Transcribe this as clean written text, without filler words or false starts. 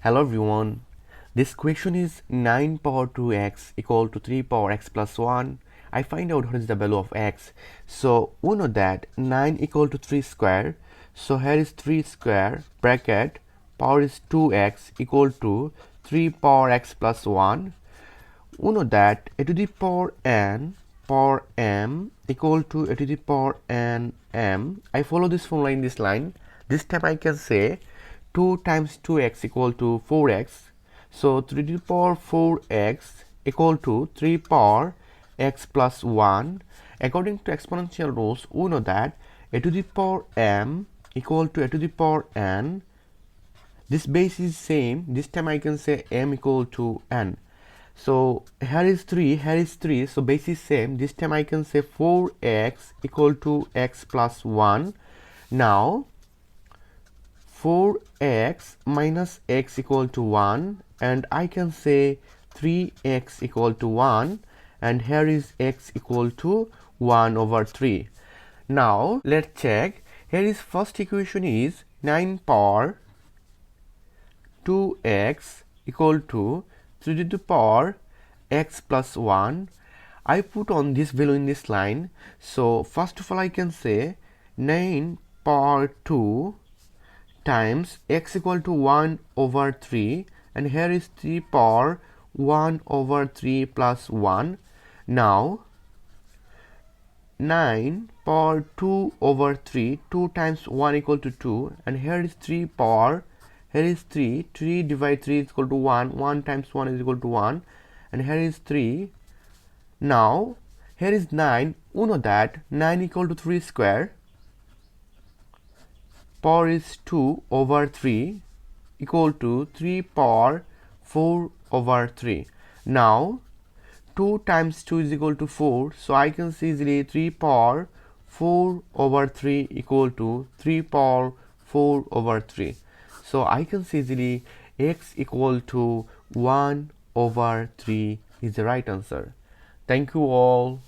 Hello everyone. This question is 9 power 2x equal to 3 power x plus 1. I find out what is the value of x. So we know that 9 equal to 3 square. So here is 3 square bracket power is 2x equal to 3 power x plus 1. We know that a to the power n power m equal to a to the power n m. I follow this formula in this line. This time I can say 2 times 2x equal to 4x. So 3 to the power 4x equal to 3 power x plus 1. According to exponential rules, we know that a to the power m equal to a to the power n. This base is same. This time I can say m equal to n. So here is 3, here is 3. So base is same. This time I can say 4x equal to x plus 1. Now 4x minus x equal to 1, and I can say 3x equal to 1, and here is x equal to 1 over 3. Now let's check. Here is first equation is 9 power 2x equal to 3 to the power x plus 1. I put on this value in this line. So first of all I can say 9 power 2 times x equal to 1 over 3, and here is 3 power 1 over 3 plus 1. Now 9 power 2 over 3, 2 times 1 equal to 2, and here is 3 power, here is 3, 3 divided 3 is equal to 1, 1 times 1 is equal to 1, and here is 3. Now here is 9, we know that 9 equal to 3 square, power is 2 over 3 equal to 3 power 4 over 3. Now 2 times 2 is equal to 4, so I can see easily 3 power 4 over 3 equal to 3 power 4 over 3. So I can see easily x equal to 1 over 3 is the right answer. Thank you all.